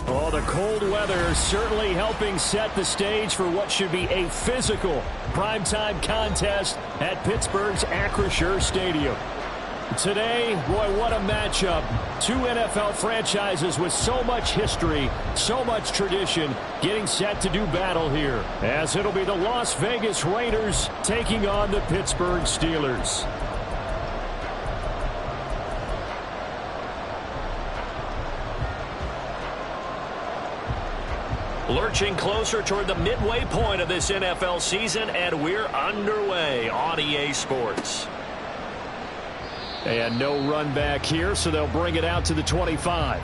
Oh, the cold weather certainly helping set the stage for what should be a physical primetime contest at Pittsburgh's Acrisure Stadium. Today, boy, what a matchup. Two NFL franchises with so much history, so much tradition, getting set to do battle here, as it'll be the Las Vegas Raiders taking on the Pittsburgh Steelers. Lurching closer toward the midway point of this NFL season, and we're underway on EA Sports. And no run back here, so they'll bring it out to the 25.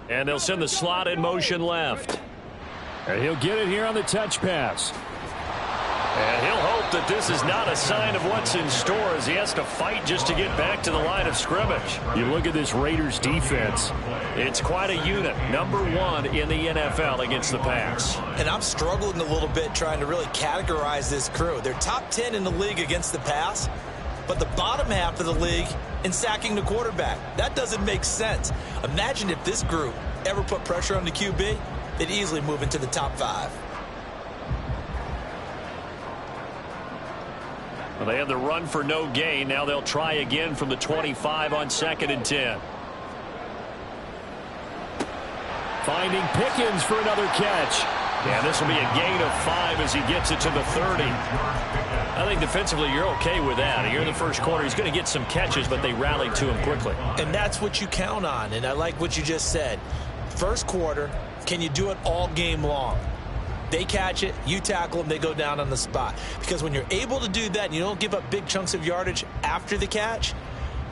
And they'll send the slot in motion left. And he'll get it here on the touch pass. And he'll hope that this is not a sign of what's in store as he has to fight just to get back to the line of scrimmage. You look at this Raiders defense. It's quite a unit. #1 in the NFL against the pass. And I'm struggling a little bit trying to really categorize this crew. They're top 10 in the league against the pass, but the bottom half of the league in sacking the quarterback. That doesn't make sense. Imagine if this group ever put pressure on the QB, they'd easily move into the top 5. Well, they had the run for no gain. Now they'll try again from the 25 on 2nd and 10. Finding Pickens for another catch. And this will be a gain of 5 as he gets it to the 30. I think defensively you're okay with that. Here in the first quarter, he's going to get some catches, but they rallied to him quickly. And that's what you count on, and I like what you just said. First quarter, can you do it all game long? They catch it, you tackle them, they go down on the spot. Because when you're able to do that and you don't give up big chunks of yardage after the catch,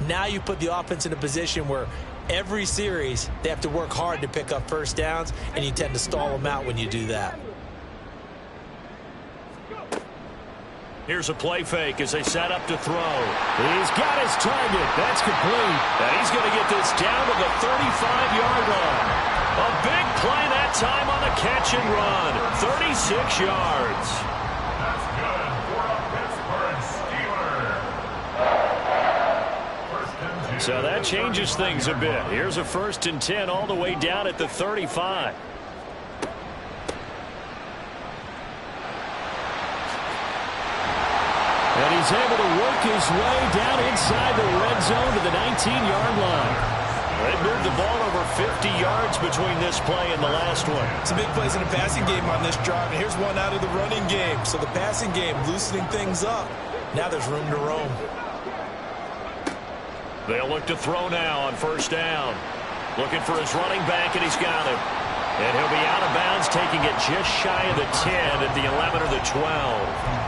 now you put the offense in a position where every series they have to work hard to pick up first downs, and you tend to stall them out when you do that. Here's a play fake as they set up to throw. He's got his target. That's complete. And he's going to get this down to the 35-yard line. A big play that time on the catch and run. 36 yards. That's good for a Pittsburgh Steelers. So that changes things a bit. Here's a 1st and 10 all the way down at the 35. And he's able to work his way down inside the red zone to the 19-yard line. They moved the ball over 50 yards between this play and the last one. Some big plays in the passing game on this drive, and here's one out of the running game. So the passing game loosening things up. Now there's room to roam. They'll look to throw now on 1st down. Looking for his running back, and he's got him. And he'll be out of bounds, taking it just shy of the 10 at the 11 or the 12.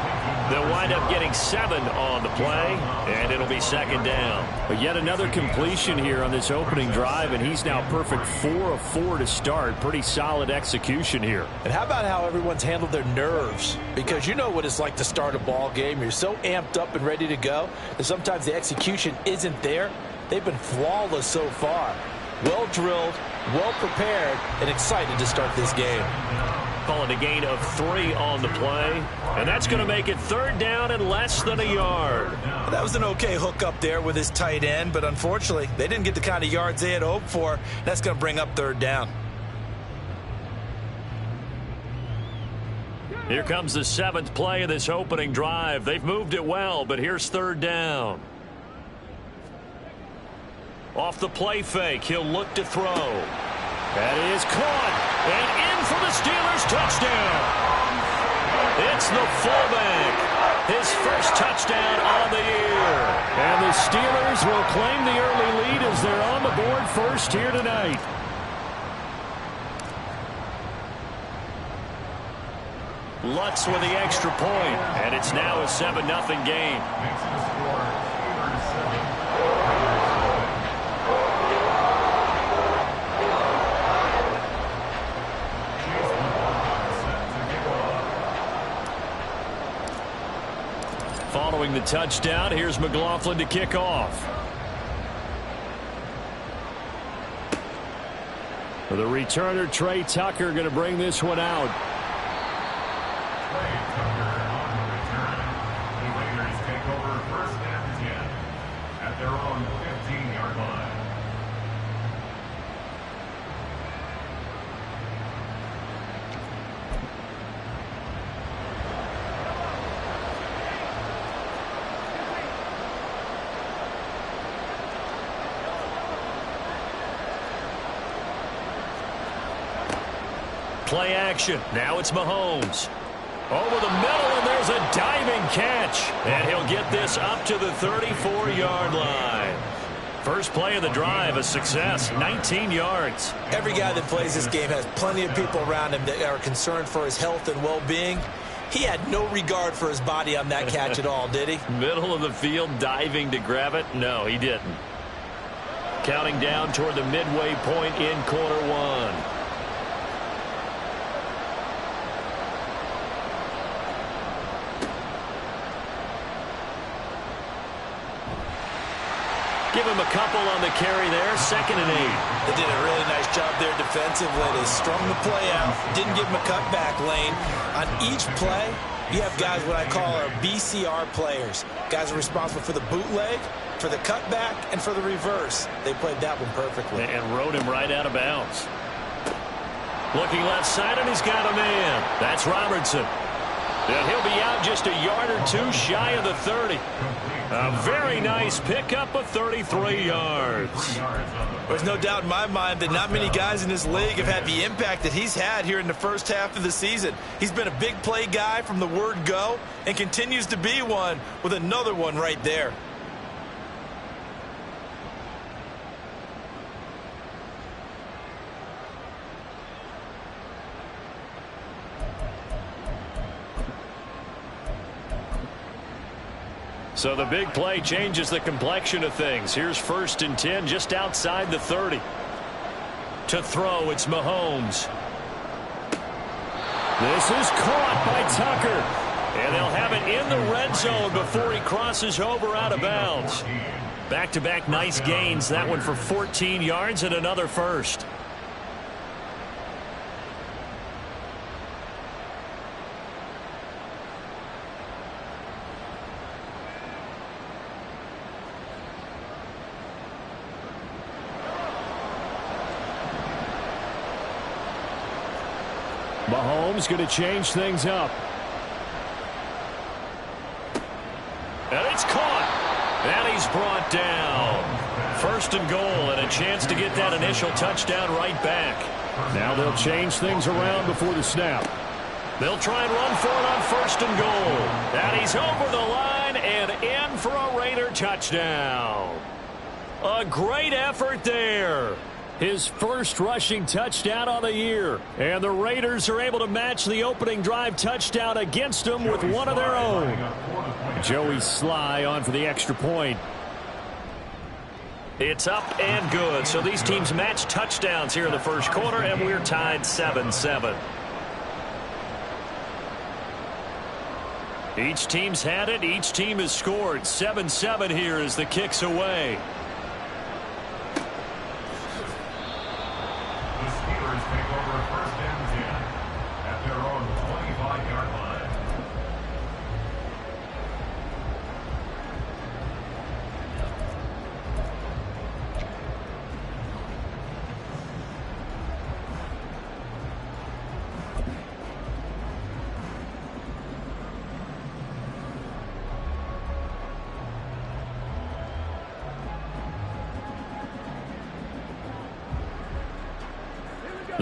They'll wind up getting 7 on the play, and it'll be 2nd down. But yet another completion here on this opening drive, and he's now perfect 4 of 4 to start. Pretty solid execution here. And how about how everyone's handled their nerves? Because you know what it's like to start a ball game. You're so amped up and ready to go that sometimes the execution isn't there. They've been flawless so far. Well drilled, well prepared, and excited to start this game. Calling a gain of 3 on the play. And that's going to make it 3rd down and less than a yard. That was an okay hook up there with his tight end, but unfortunately, they didn't get the kind of yards they had hoped for. That's going to bring up 3rd down. Here comes the 7th play of this opening drive. They've moved it well, but here's 3rd down. Off the play fake, he'll look to throw. That is caught. And in for the Steelers touchdown. It's the fullback. His first touchdown on the year. And the Steelers will claim the early lead as they're on the board first here tonight. Lutz with the extra point, and it's now a 7-0 game. Following the touchdown, here's McLaughlin to kick off. For the returner, Trey Tucker going to bring this one out. Play action. Now it's Mahomes. Over the middle, and there's a diving catch. And he'll get this up to the 34-yard line. First play of the drive, a success, 19 yards. Every guy that plays this game has plenty of people around him that are concerned for his health and well-being. He had no regard for his body on that catch at all, did he? Middle of the field, diving to grab it? No, he didn't. Counting down toward the midway point in quarter one. Give him a couple on the carry there, 2nd and 8. They did a really nice job there defensively. They strung the play out, didn't give him a cutback lane. On each play, you have guys what I call our BCR players. Guys are responsible for the bootleg, for the cutback, and for the reverse. They played that one perfectly. And rode him right out of bounds. Looking left side, and he's got a man. That's Robertson. And he'll be out just a yard or two shy of the 30. A very nice pickup of 33 yards. There's no doubt in my mind that not many guys in this league have had the impact that he's had here in the first half of the season. He's been a big play guy from the word go and continues to be one with another one right there. So the big play changes the complexion of things. Here's 1st and 10 just outside the 30. To throw, it's Mahomes. This is caught by Tucker. And they'll have it in the red zone before he crosses over out of bounds. Back-to-back nice gains. That one for 14 yards and another first. Mahomes going to change things up. And it's caught. And he's brought down. 1st and goal, and a chance to get that initial touchdown right back. Now they'll change things around before the snap. They'll try and run for it on 1st and goal. And he's over the line and in for a Raider touchdown. A great effort there. His first rushing touchdown on the year. And the Raiders are able to match the opening drive touchdown against them with one of their own. Joey Sly on for the extra point. It's up and good. So these teams match touchdowns here in the first quarter, and we're tied 7-7. Each team's had it. Each team has scored. 7-7 here as the kick's away.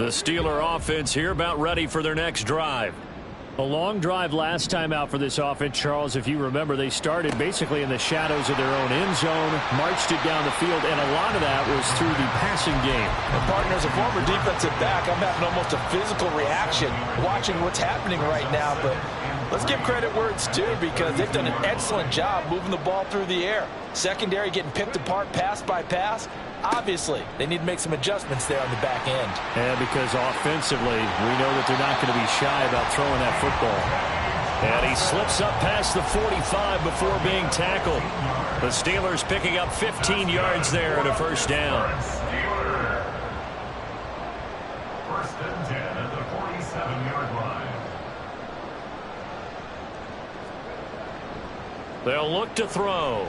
The Steeler offense here about ready for their next drive. A long drive last time out for this offense, Charles. If you remember, they started basically in the shadows of their own end zone, marched it down the field, and a lot of that was through the passing game. And partner, as a former defensive back, I'm having almost a physical reaction watching what's happening right now. But let's give credit where it's due, because they've done an excellent job moving the ball through the air. Secondary getting picked apart pass by pass. Obviously, they need to make some adjustments there on the back end. And because offensively, we know that they're not going to be shy about throwing that football. And he slips up past the 45 before being tackled. The Steelers picking up 15 yards there and a first down. First and 10 at the 47-yard line. They'll look to throw.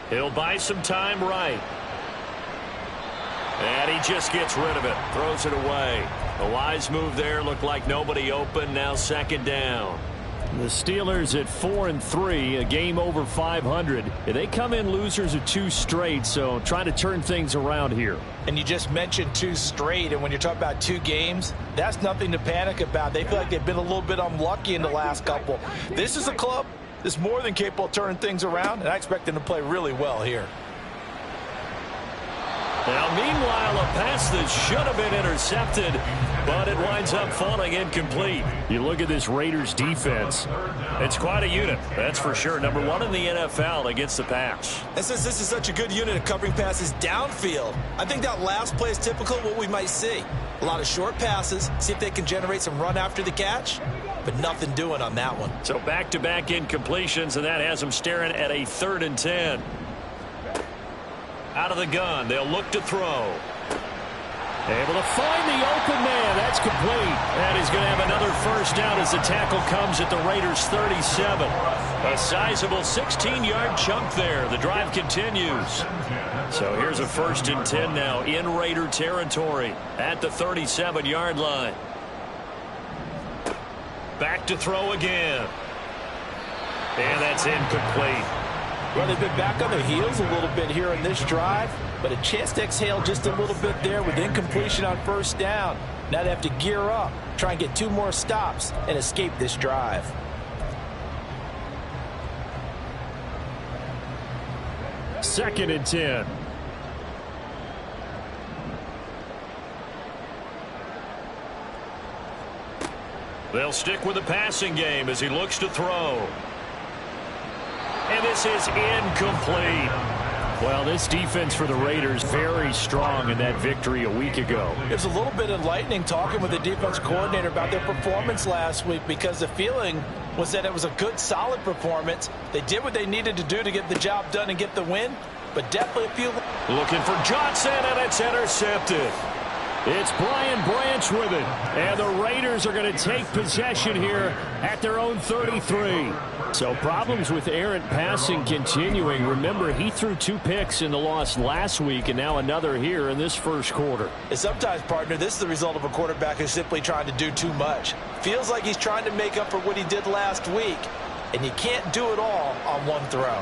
He'll buy some time right. And he just gets rid of it. Throws it away. A wise move there. Looked like nobody open. Now second down. The Steelers at 4-3, a game over 500. They come in losers of 2 straight, so trying to turn things around here. And you just mentioned 2 straight, and when you're talking about 2 games, that's nothing to panic about. They feel like they've been a little bit unlucky in the last couple. This is a club that's more than capable of turning things around, and I expect them to play really well here. Now, meanwhile, a pass that should have been intercepted, but it winds up falling incomplete. You look at this Raiders defense. It's quite a unit, that's for sure. Number 1 in the NFL against the pass. And since this is such a good unit of covering passes downfield, I think that last play is typical of what we might see. A lot of short passes, see if they can generate some run after the catch, but nothing doing on that one. So back-to-back incompletions, and that has them staring at a 3rd and 10. Out of the gun, they'll look to throw. Able to find the open man. That's complete. And he's going to have another first down as the tackle comes at the Raiders' 37. A sizable 16-yard chunk there. The drive continues. So here's a 1st and 10 now in Raider territory at the 37-yard line. Back to throw again. And that's incomplete. Well, they've been back on their heels a little bit here in this drive, but a chance to exhale just a little bit there with incompletion on first down. Now they have to gear up, try and get 2 more stops, and escape this drive. Second and 10. They'll stick with the passing game as he looks to throw. And this is incomplete. Well, this defense for the Raiders very strong in that victory a week ago. It was a little bit enlightening talking with the defense coordinator about their performance last week, because the feeling was that it was a good, solid performance. They did what they needed to do to get the job done and get the win, but definitely a few. Looking for Johnson, and it's intercepted. It's Brian Branch with it, and the Raiders are going to take possession here at their own 33. So problems with errant passing continuing. Remember, he threw 2 picks in the loss last week, and now another here in this first quarter. And sometimes, partner, this is the result of a quarterback who's simply trying to do too much. Feels like he's trying to make up for what he did last week, and you can't do it all on one throw.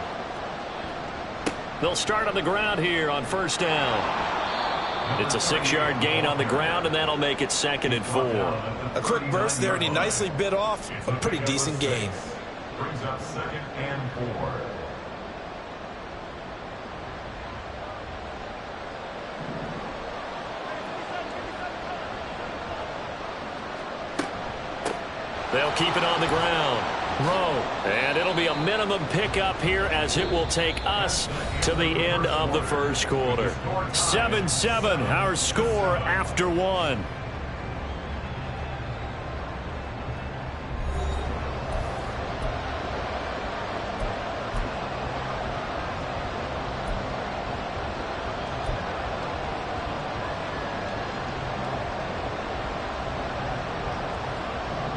They'll start on the ground here on first down. It's a 6-yard gain on the ground, and that'll make it 2nd and 4. A quick burst there, and he nicely bit off a pretty decent gain. Brings up 2nd and 4. They'll keep it on the ground. Rowe. And it'll be a minimum pickup here as it will take us to the end of the first quarter. 7-7, our score after 1.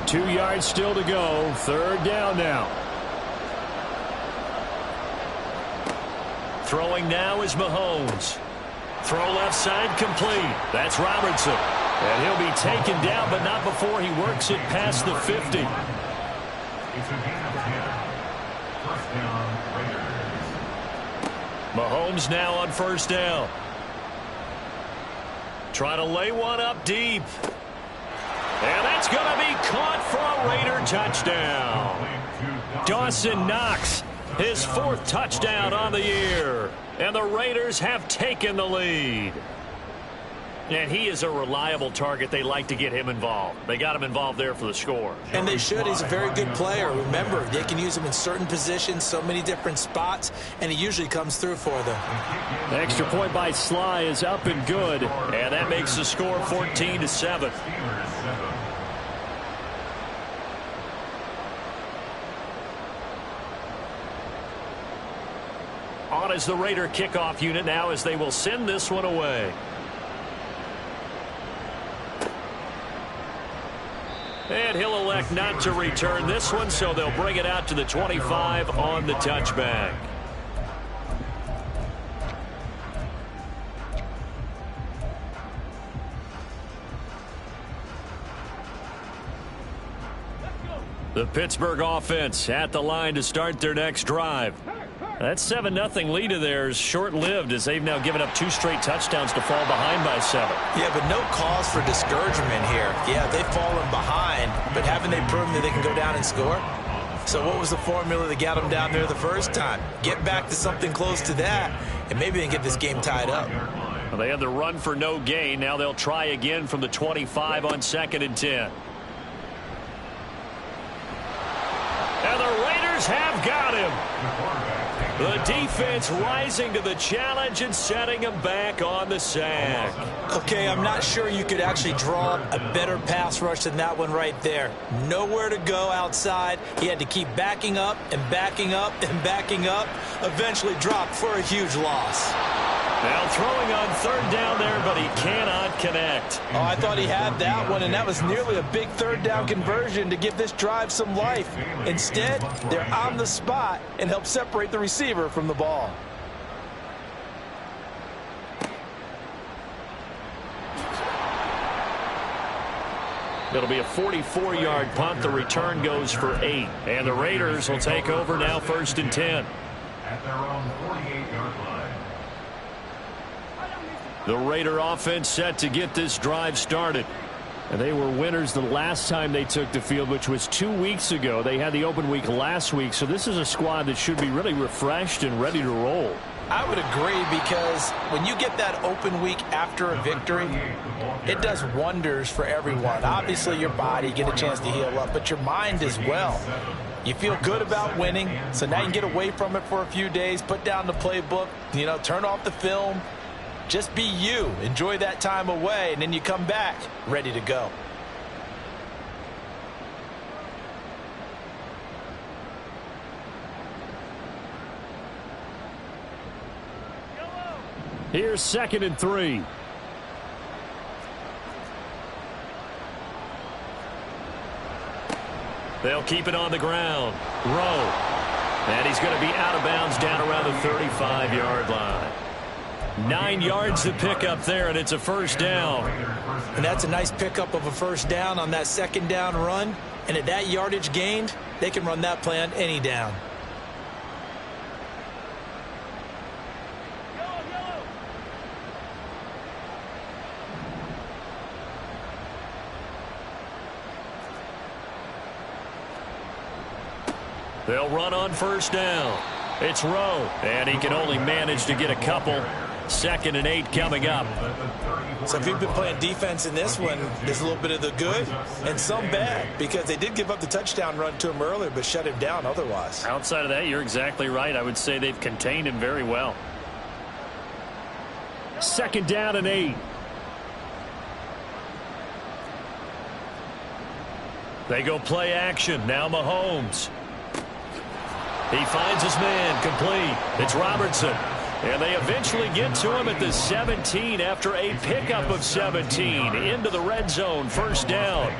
Two yards still to go. 3rd down now. Throwing now is Mahomes. Throw left side complete. That's Robertson. And he'll be taken down, but not before he works it past the 50. It's a gain of 10. First down, Raiders. Mahomes now on first down. Trying to lay one up deep. And that's going to be caught for a Raider touchdown. Dawson Knox, his 4th touchdown on the year. And the Raiders have taken the lead. And he is a reliable target. They like to get him involved. They got him involved there for the score. And they should. He's a very good player. Remember, they can use him in certain positions, so many different spots, and he usually comes through for them. The extra point by Sly is up and good, and that makes the score 14-7. On is the Raider kickoff unit now as they will send this one away. And he'll elect not to return this one, so they'll bring it out to the 25 on the touchback. The Pittsburgh offense at the line to start their next drive. That 7-0 lead of theirs short-lived as they've now given up 2 straight touchdowns to fall behind by 7. Yeah, but no cause for discouragement here. Yeah, they've fallen behind, but haven't they proven that they can go down and score? So what was the formula that got them down there the first time? Get back to something close to that, and maybe they can get this game tied up. Well, they had the run for no gain. Now they'll try again from the 25 on 2nd and 10. And the Raiders have got him. The defense rising to the challenge and setting him back on the sack. Okay, I'm not sure you could actually draw a better pass rush than that one right there. Nowhere to go outside. He had to keep backing up and backing up and backing up. Eventually dropped for a huge loss. Now throwing on 3rd down there, but he cannot connect. Oh, I thought he had that one, and that was nearly a big 3rd down conversion to give this drive some life. Instead, they're on the spot and help separate the receiver from the ball. It'll be a 44-yard punt. The return goes for 8. And the Raiders will take over now 1st and 10. At their own 48-yard line. The Raider offense set to get this drive started. And they were winners the last time they took the field, which was 2 weeks ago. They had the open week last week, so this is a squad that should be really refreshed and ready to roll. I would agree, because when you get that open week after a victory, it does wonders for everyone. Obviously, your body, get a chance to heal up, but your mind as well. You feel good about winning, so now you can get away from it for a few days, put down the playbook, turn off the film. Just be you. Enjoy that time away, and then you come back ready to go. Here's 2nd and 3. They'll keep it on the ground. Rowe. And he's going to be out of bounds down around the 35-yard line. 9 yards to pick up there, and it's a 1st down. And that's a nice pickup of a 1st down on that 2nd down run. And at that yardage gained, they can run that play on any down. They'll run on 1st down. It's Rowe, and he can only manage to get a couple. 2nd and 8 coming up. So if you've been playing defense in this one, there's a little bit of the good and some bad, because they did give up the touchdown run to him earlier, but shut him down otherwise. Outside of that, you're exactly right. I would say they've contained him very well. 2nd down and 8. They go play action. Now Mahomes. He finds his man, complete. It's Robertson. And they eventually get to him at the 17 after a pickup of 17 into the red zone. 1st down.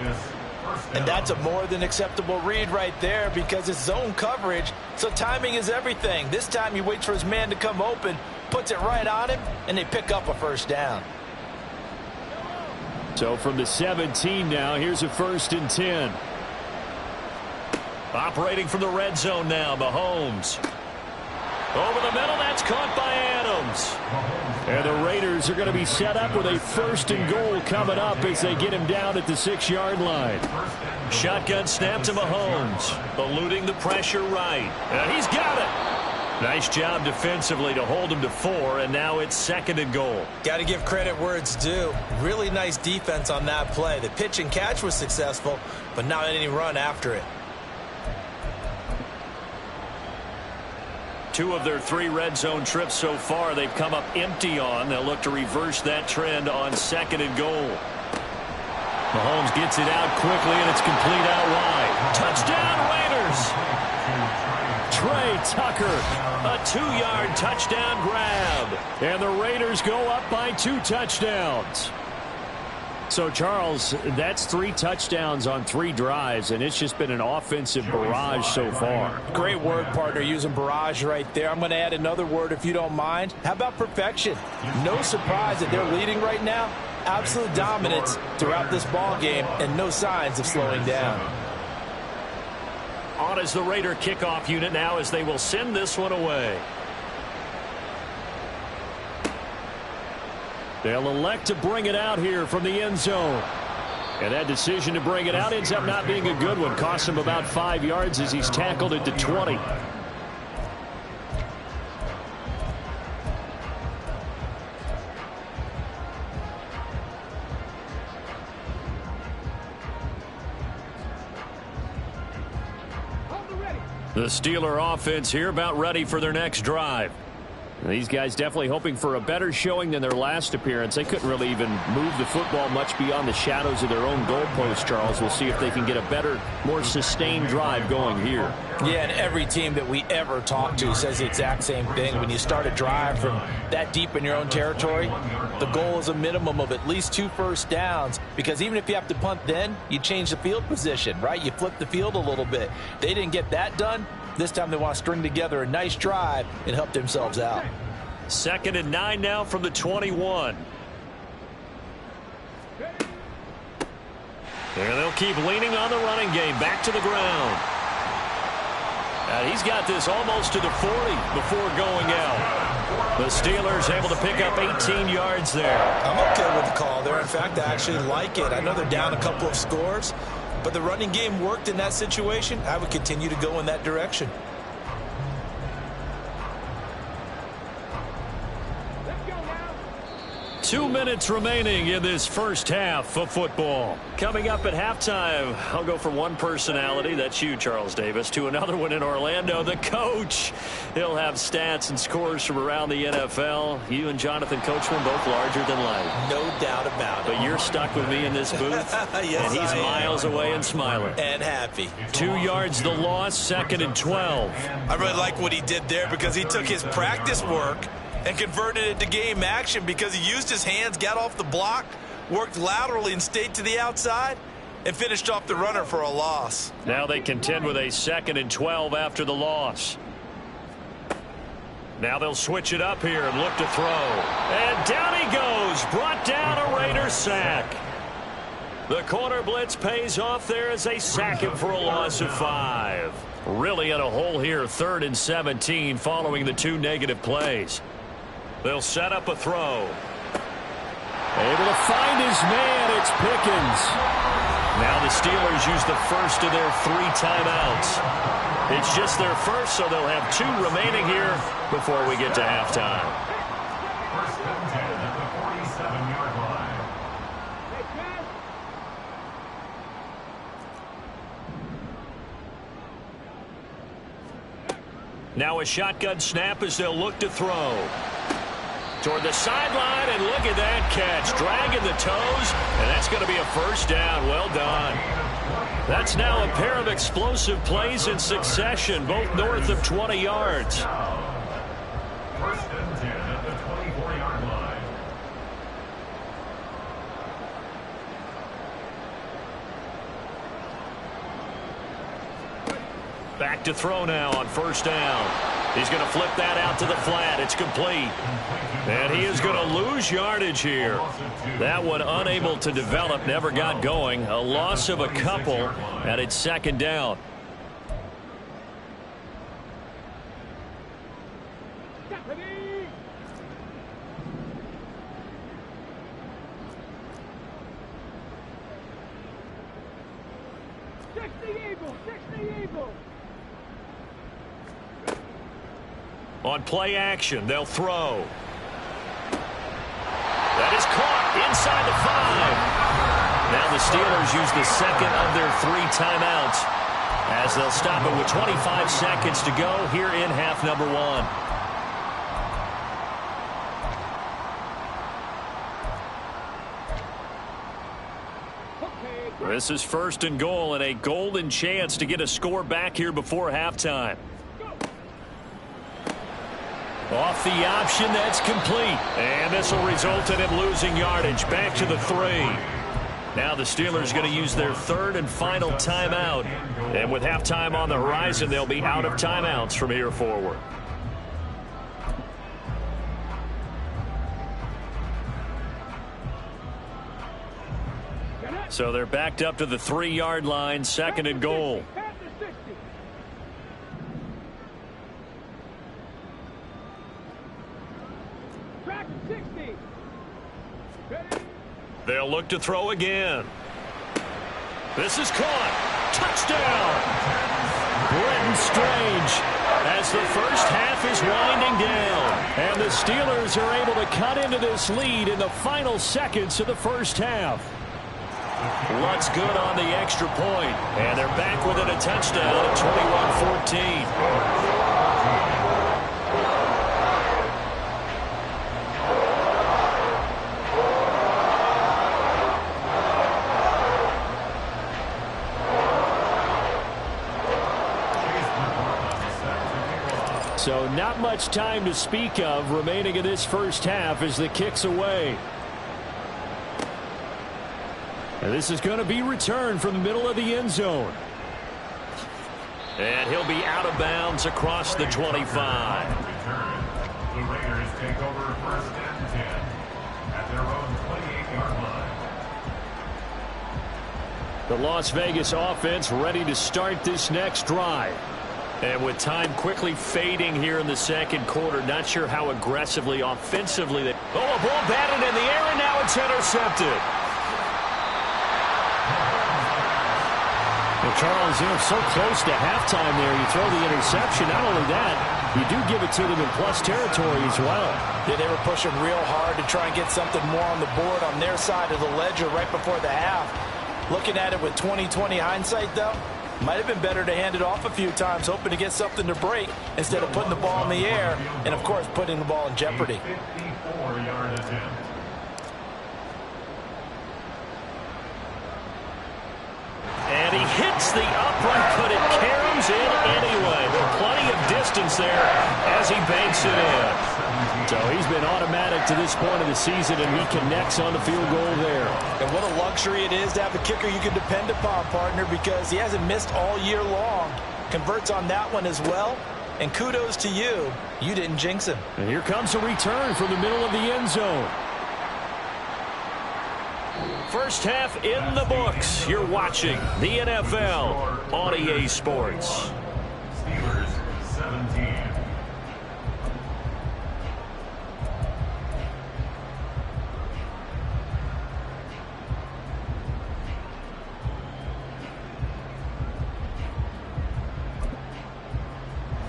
And that's a more than acceptable read right there, because it's zone coverage, so timing is everything. This time he waits for his man to come open, puts it right on him, and they pick up a 1st down. So from the 17 now, here's a 1st and 10. Operating from the red zone now, Mahomes. Over the middle, that's caught by Adams. Mahomes. And the Raiders are going to be set up with a 1st and goal coming up as they get him down at the 6-yard line. Shotgun snap to Mahomes. Eluding the pressure right. And he's got it. Nice job defensively to hold him to 4, and now it's 2nd and goal. Got to give credit where it's due. Really nice defense on that play. The pitch and catch was successful, but not any run after it. 2 of their 3 red zone trips so far they've come up empty on. They'll look to reverse that trend on 2nd and goal. Mahomes gets it out quickly, and it's complete out wide. Touchdown, Raiders! Trey Tucker, a 2-yard touchdown grab. And the Raiders go up by 2 touchdowns. So, Charles, that's 3 touchdowns on 3 drives, and it's just been an offensive barrage so far. Great word, partner, using barrage right there. I'm going to add another word if you don't mind. How about perfection? No surprise that they're leading right now. Absolute dominance throughout this ball game and no signs of slowing down. On is the Raider kickoff unit now as they will send this one away. They'll elect to bring it out here from the end zone. And that decision to bring it out ends up not being a good one. Costs him about 5 yards as he's tackled at the 20. The Steeler offense here about ready for their next drive. These guys definitely hoping for a better showing than their last appearance. They couldn't really even move the football much beyond the shadows of their own goalpost, Charles. We'll see if they can get a better, more sustained drive going here. Yeah, and every team that we ever talk to says the exact same thing. When you start a drive from that deep in your own territory, the goal is a minimum of at least 2 first downs, because even if you have to punt then, you change the field position, right? You flip the field a little bit. They didn't get that done. This time they want to string together a nice drive and help themselves out. 2nd and 9 now from the 21. And they'll keep leaning on the running game. Back to the ground. And he's got this almost to the 40 before going out. The Steelers able to pick up 18 yards there. I'm okay with the call there. In fact, I actually like it. I know they're down a couple of scores, but the running game worked in that situation. I would continue to go in that direction. Let's go now. 2 minutes remaining in this first half of football. Coming up at halftime, I'll go from one personality, that's you, Charles Davis, to another one in Orlando, the coach. He'll have stats and scores from around the NFL. You and Jonathan Coachman both larger than life. No doubt about it. But you're stuck with me in this booth, yes, and he's miles away and smiling. And happy. 2 yards the loss, 2nd and 12. I really like what he did there because he took his practice work and converted it to game action because he used his hands, got off the block, worked laterally and stayed to the outside, and finished off the runner for a loss. Now they contend with a 2nd and 12 after the loss. Now they'll switch it up here and look to throw. And down he goes. Brought down a Raider sack. The corner blitz pays off there as they sack him for a loss of 5. Really in a hole here, 3rd and 17 following the 2 negative plays. They'll set up a throw. Able to find his man. It's Pickens. Now the Steelers use the first of their 3 timeouts. It's just their first, so they'll have 2 remaining here before we get to halftime. 1st and 10 at the 47-yard line. Now a shotgun snap as they'll look to throw. Toward the sideline, and look at that catch. Dragging the toes, and that's going to be a first down. Well done. That's now a pair of explosive plays in succession, both north of 20 yards. 1st and 10 at the 24-yard line. Back to throw now on 1st down. He's going to flip that out to the flat. It's complete. And he is going to lose yardage here. That one unable to develop, never got going. A loss of a couple, and it's 2nd down. On play action, they'll throw. That is caught inside the 5. Now the Steelers use the second of their 3 timeouts as they'll stop it with 25 seconds to go here in half number 1. This is 1st and goal and a golden chance to get a score back here before halftime. Off the option, that's complete. And this will result in him losing yardage back to the 3. Now the Steelers going to use their 3rd and final timeout. And with halftime on the horizon, they'll be out of timeouts from here forward. So they're backed up to the 3-yard line, 2nd and goal. They'll look to throw again. This is caught. Touchdown. Brenton Strange as the first half is winding down. And the Steelers are able to cut into this lead in the final seconds of the first half. Lutz good on the extra point. And they're back within a touchdown at 21-14. So not much time to speak of remaining in this first half as the kick's away. And this is going to be returned from the middle of the end zone. And he'll be out of bounds across the 25. The Raiders take over 1st and 10 at their own 28-yard line. The Las Vegas offense ready to start this next drive. And with time quickly fading here in the second quarter, not sure how aggressively, offensively they... Oh, a ball batted in the air, and now it's intercepted. Well, Charles, you're so close to halftime there. You throw the interception. Not only that, you do give it to them in plus territory as well. Yeah, they were pushing real hard to try and get something more on the board on their side of the ledger right before the half. Looking at it with 20/20 hindsight, though, might have been better to hand it off a few times, hoping to get something to break instead of putting the ball in the air and, of course, putting the ball in jeopardy. 54-yard attempt. And he hits the upright, but it caroms in anyway. With plenty of distance there as he banks it in. So he's been automatic to this point of the season, and he connects on the field goal there. And what a luxury it is to have a kicker you can depend upon, partner, because he hasn't missed all year long. Converts on that one as well. And kudos to you. You didn't jinx him. And here comes a return from the middle of the end zone. First half in the books. You're watching the NFL on EA Sports. Steelers 17.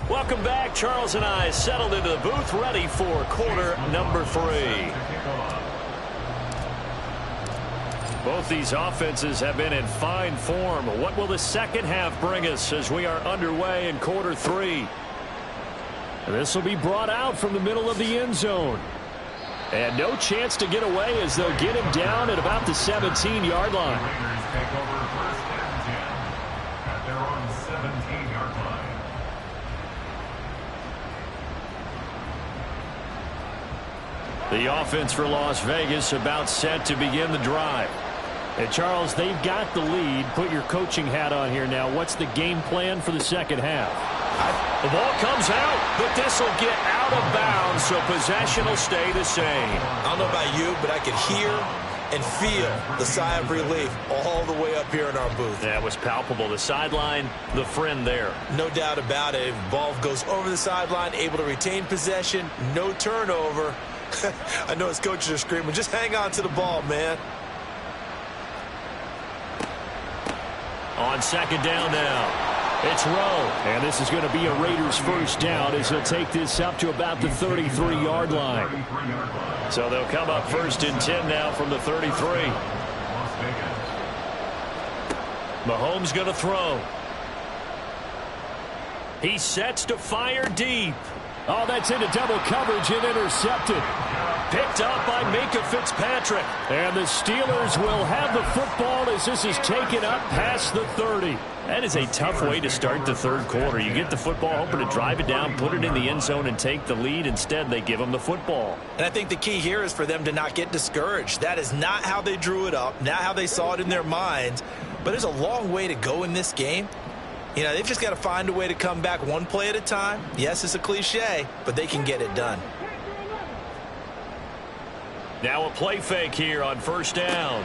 Welcome back. Charles and I settled into the booth, ready for quarter number 3. Both these offenses have been in fine form. What will the second half bring us as we are underway in quarter 3? And this will be brought out from the middle of the end zone. And no chance to get away as they'll get him down at about the 17-yard line. Raiders take over 1st and 10 at their own 17-yard line. The offense for Las Vegas about set to begin the drive. And Charles, they've got the lead. Put your coaching hat on here now. What's the game plan for the second half? The ball comes out, but this will get out of bounds, so possession will stay the same. I don't know about you, but I could hear and feel the sigh of relief all the way up here in our booth. That was palpable. The sideline, the friend there. No doubt about it. If the ball goes over the sideline, able to retain possession, no turnover. I know his coaches are screaming, just hang on to the ball, man. On second down now. It's Rowe, and this is going to be a Raiders first down as he'll take this up to about the 33-yard line. So they'll come up first and 10 now from the 33. Mahomes going to throw. He sets to fire deep. Oh, that's into double coverage and intercepted. Picked up by Minka Fitzpatrick. And the Steelers will have the football as this is taken up past the 30. That is a tough way to start the third quarter. You get the football, hoping to drive it down, put it in the end zone, and take the lead. Instead, they give them the football. And I think the key here is for them to not get discouraged. That is not how they drew it up, not how they saw it in their minds. But there's a long way to go in this game. You know, they've just got to find a way to come back one play at a time. Yes, it's a cliche, but they can get it done. Now a play fake here on first down.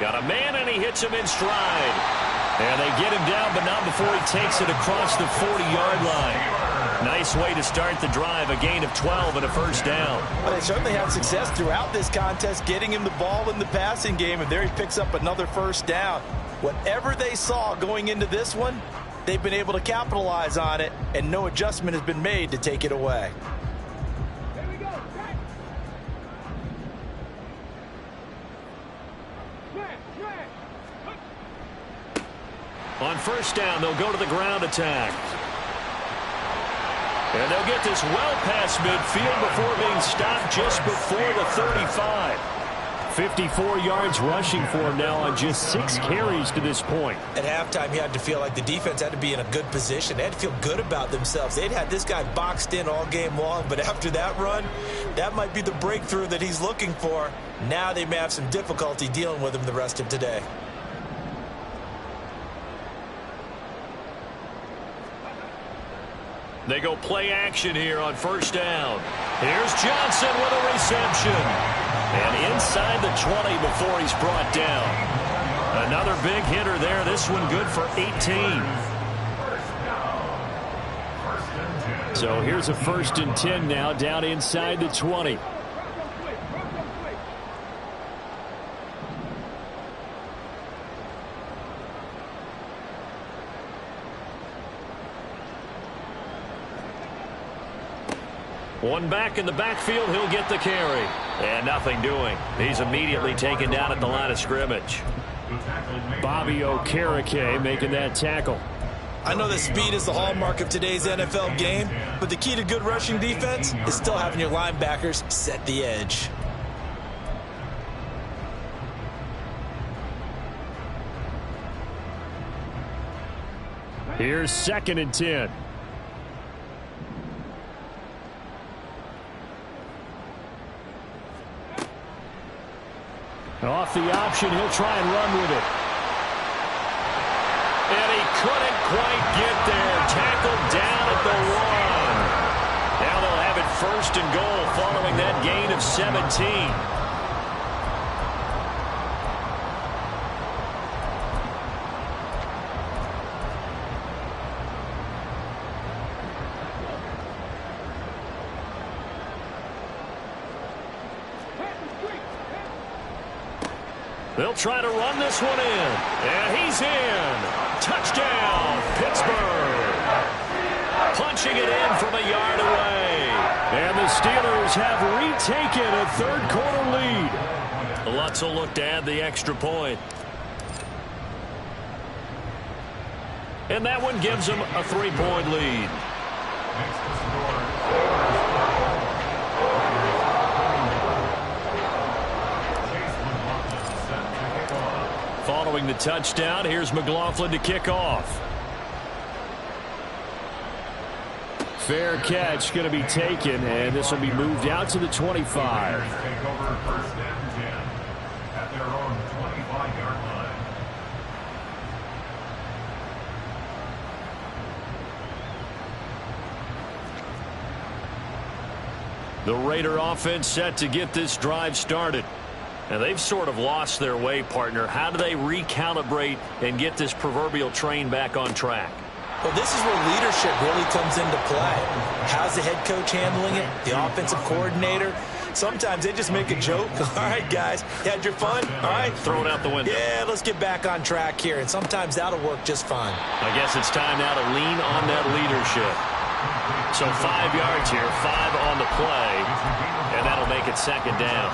Got a man, and he hits him in stride. And they get him down, but not before he takes it across the 40-yard line. Nice way to start the drive, a gain of 12 and a first down. Well, they certainly had success throughout this contest, getting him the ball in the passing game, and there he picks up another first down. Whatever they saw going into this one, they've been able to capitalize on it, and no adjustment has been made to take it away. On first down, they'll go to the ground attack. And they'll get this well past midfield before being stopped just before the 35. 54 yards rushing for him now on just 6 carries to this point. At halftime, you had to feel like the defense had to be in a good position. They had to feel good about themselves. They'd had this guy boxed in all game long, but after that run, that might be the breakthrough that he's looking for. Now they may have some difficulty dealing with him the rest of today. They go play action here on first down. Here's Johnson with a reception. And inside the 20 before he's brought down. Another big hitter there. This one good for 18. So here's a first and 10 now down inside the 20. One back in the backfield, he'll get the carry. And nothing doing. He's immediately taken down at the line of scrimmage. Bobby Okereke making that tackle. I know that speed is the hallmark of today's NFL game, but the key to good rushing defense is still having your linebackers set the edge. Here's second and 10. Off the option, he'll try and run with it. And he couldn't quite get there. Tackled down at the 1. Now they'll have it first and goal following that gain of 17. They'll try to run this one in. And he's in. Touchdown, Pittsburgh. Punching it in from a yard away. And the Steelers have retaken a third quarter lead. Lutz will look to add the extra point. And that one gives them a 3-point lead. Following the touchdown, here's McLaughlin to kick off. Fair catch going to be taken, and this will be moved out to the 25. Take over first and 10 at their own 25-yard line. The Raider offense set to get this drive started. And they've sort of lost their way, partner. How do they recalibrate and get this proverbial train back on track? Well, this is where leadership really comes into play. How's the head coach handling it? The offensive coordinator? Sometimes they just make a joke. All right, guys, you had your fun? All right. Throw it out the window. Yeah, let's get back on track here, and sometimes that'll work just fine. I guess it's time now to lean on that leadership. So 5 yards here, 5 on the play, and that'll make it second down.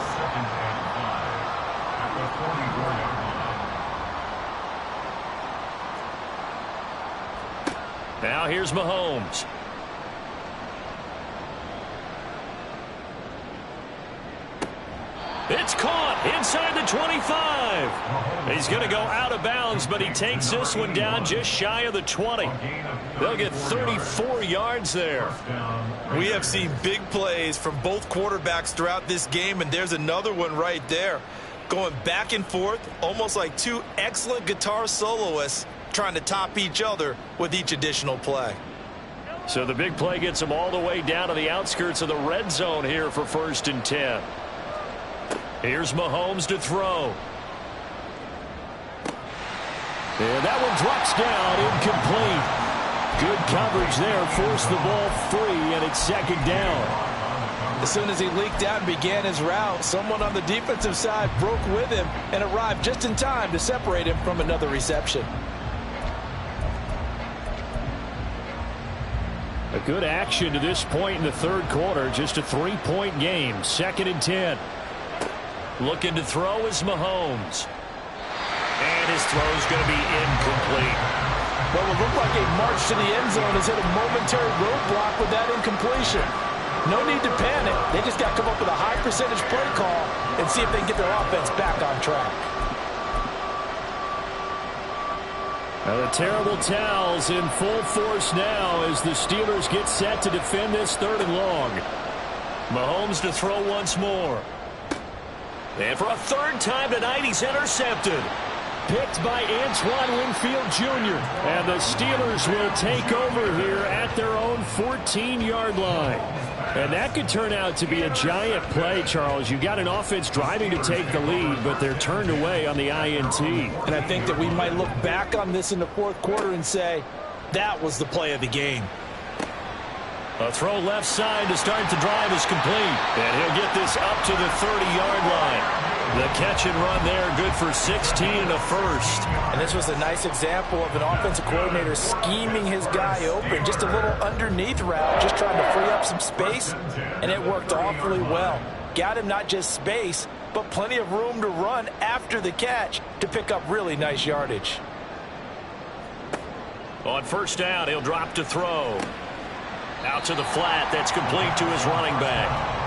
Now here's Mahomes. It's caught inside the 25. He's going to go out of bounds, but he takes this one down just shy of the 20. They'll get 34 yards there. We have seen big plays from both quarterbacks throughout this game, and there's another one right there. Going back and forth, almost like two excellent guitar soloists trying to top each other with each additional play. So the big play gets them all the way down to the outskirts of the red zone here for 1st and 10. Here's Mahomes to throw. And that one drops down, incomplete. Good coverage there, forced the ball free, and it's second down. As soon as he leaked out and began his route, someone on the defensive side broke with him and arrived just in time to separate him from another reception. A good action to this point in the third quarter, just a 3-point game, 2nd and 10. Looking to throw is Mahomes. And his throw is going to be incomplete. What will look like a march to the end zone has hit a momentary roadblock with that incompletion. No need to panic. They just got to come up with a high percentage play call and see if they can get their offense back on track. Now the terrible towels in full force now as the Steelers get set to defend this 3rd and long. Mahomes to throw once more. And for a 3rd time tonight, he's intercepted. Picked by Antoine Winfield Jr. And the Steelers will take over here at their own 14-yard line. And that could turn out to be a giant play, Charles. You got an offense driving to take the lead, but they're turned away on the INT. And I think that we might look back on this in the 4th quarter and say, that was the play of the game. A throw left side to start the drive is complete. And he'll get this up to the 30-yard line. The catch and run there, good for 16 and a first. And this was a nice example of an offensive coordinator scheming his guy open. Just a little underneath route, just trying to free up some space, and it worked awfully well. Got him not just space, but plenty of room to run after the catch to pick up really nice yardage. On 1st down, he'll drop to throw. Out to the flat, that's complete to his running back.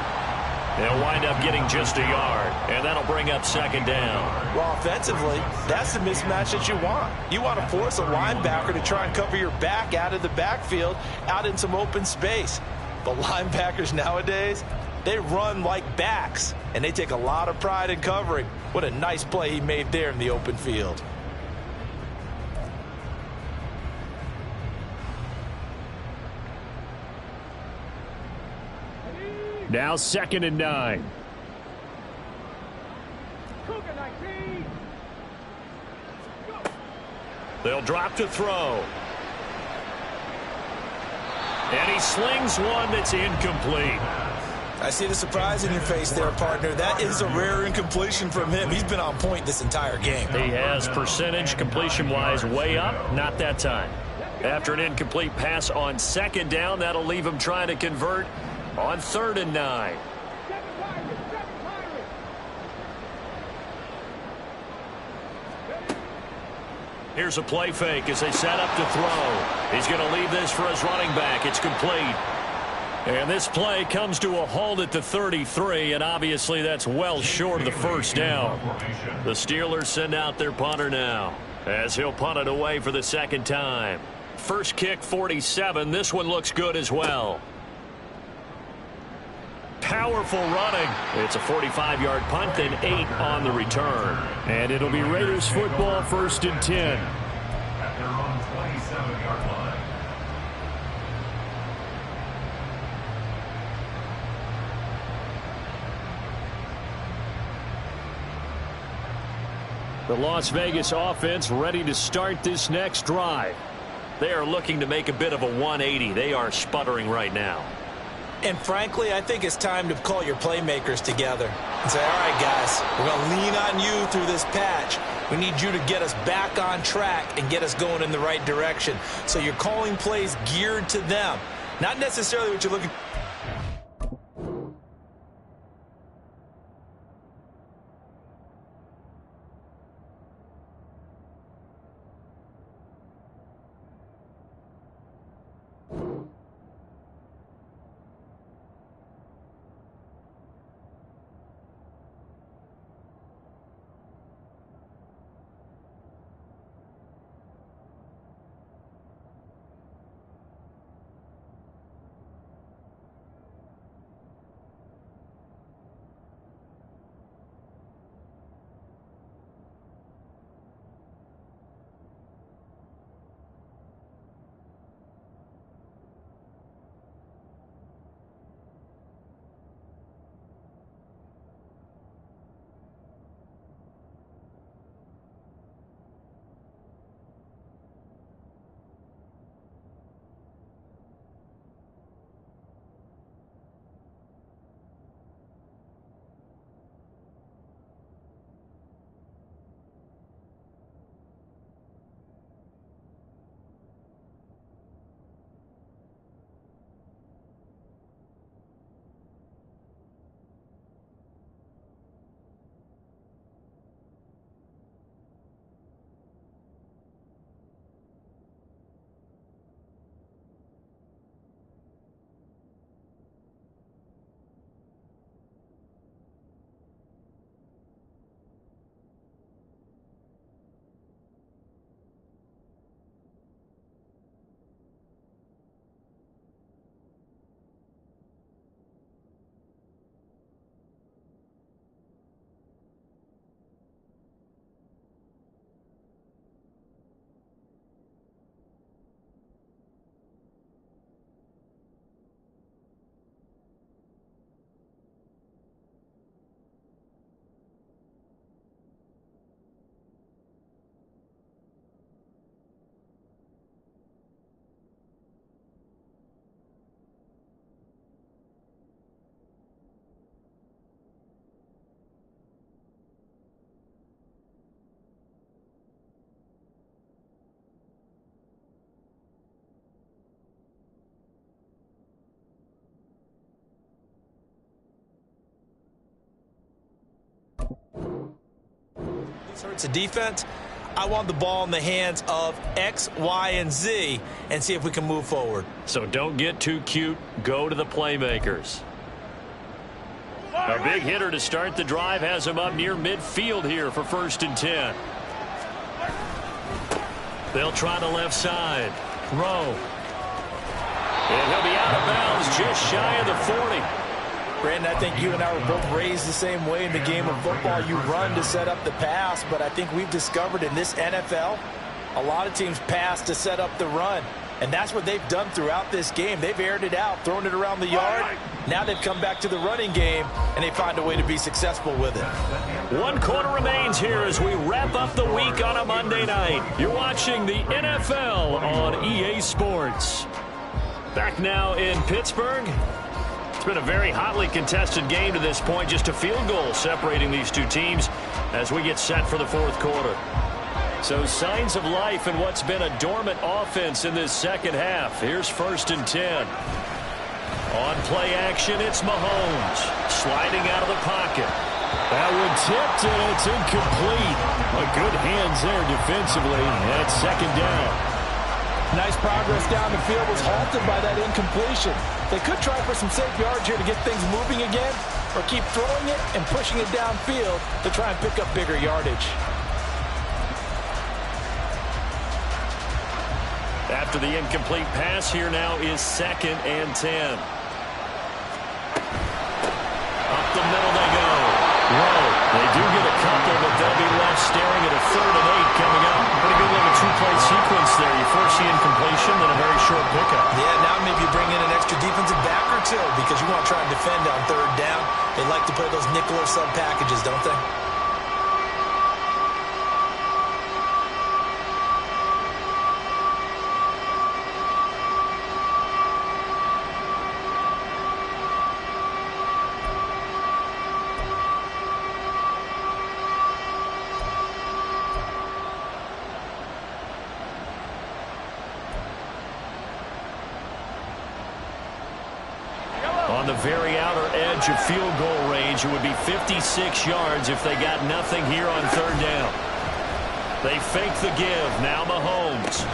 They'll wind up getting just a yard, and that'll bring up 2nd down. Well, offensively, that's the mismatch that you want. You want to force a linebacker to try and cover your back out of the backfield, out in some open space. But linebackers nowadays, they run like backs, and they take a lot of pride in covering. What a nice play he made there in the open field. Now 2nd and 9. They'll drop to throw. And he slings one that's incomplete. I see the surprise in your face there, partner. That is a rare incompletion from him. He's been on point this entire game. He has percentage completion-wise way up, not that time. After an incomplete pass on 2nd down, that'll leave him trying to convert on 3rd and 9. Here's a play fake as they set up to throw. He's going to leave this for his running back. It's complete. And this play comes to a halt at the 33, and obviously that's well short of the 1st down. The Steelers send out their punter now as he'll punt it away for the 2nd time. First kick, 47. This one looks good as well. Powerful running. It's a 45-yard punt, then 8 on the return. And it'll be Raiders football, 1st and 10. At their own 27-yard line. The Las Vegas offense ready to start this next drive. They are looking to make a bit of a 180. They are sputtering right now. And frankly, I think it's time to call your playmakers together and say, all right, guys, we're going to lean on you through this patch. We need you to get us back on track and get us going in the right direction. So you're calling plays geared to them, not necessarily what you're looking for. Hurts the defense. I want the ball in the hands of X, Y, and Z and see if we can move forward. So don't get too cute. Go to the playmakers. A big hitter to start the drive has him up near midfield here for 1st and 10. They'll try the left side. Rowe. And he'll be out of bounds just shy of the 40. Brandon, I think you and I were both raised the same way in the game of football. You run to set up the pass, but I think we've discovered in this NFL, a lot of teams pass to set up the run. And that's what they've done throughout this game. They've aired it out, thrown it around the yard. Now they've come back to the running game, and they find a way to be successful with it. 1 quarter remains here as we wrap up the week on a Monday night. You're watching the NFL on EA Sports. Back now in Pittsburgh. It's been a very hotly contested game to this point. Just a field goal separating these two teams as we get set for the 4th quarter. So signs of life in what's been a dormant offense in this second half. Here's 1st and 10. On play action, it's Mahomes sliding out of the pocket. That one tipped, and it's incomplete. A good hands there defensively at 2nd down. Nice progress down the field, was halted by that incompletion. They could try for some safe yards here to get things moving again, or keep throwing it and pushing it downfield to try and pick up bigger yardage. After the incomplete pass, here now is 2nd and 10. Up the middle they go. Rowe. They do get a couple, but they'll be left staring at a 3rd and 8 coming up. Pretty good little 2-play sequence there. You force the incompletion, then a very short pickup. Yeah, now maybe you bring in an extra defensive back or two because you want to try and defend on 3rd down. They like to play those nickel or sub packages, don't they? very outer edge of field goal range. It would be 56 yards if they got nothing here on third down. They fake the give. Now Mahomes.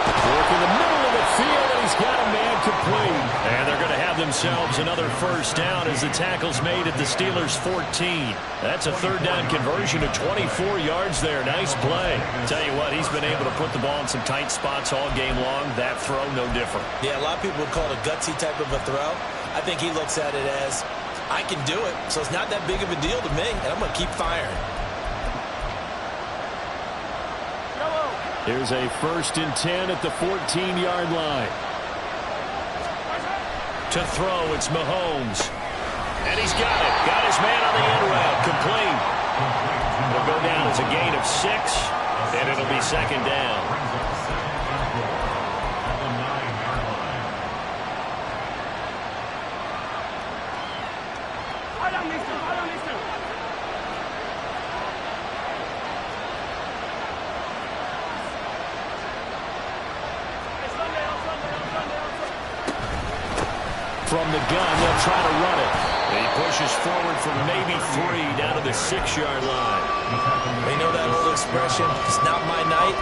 Work in the middle of the field, and he's got a man complete. And they're going to have themselves another first down as the tackle's made at the Steelers' 14. That's a third down conversion of 24 yards there. Nice play. Tell you what, he's been able to put the ball in some tight spots all game long. That throw, no different. Yeah, a lot of people would call it a gutsy type of a throw. I think he looks at it as, I can do it, so it's not that big of a deal to me, and I'm going to keep firing. Here's a 1st and 10 at the 14-yard line. To throw, it's Mahomes. And he's got it. Got his man on the end route. Complete. It'll go down as a gain of 6, and it'll be second down. From the gun, they'll try to run it. He pushes forward for maybe 3 down to the 6-yard line. You know that old expression, it's not my night?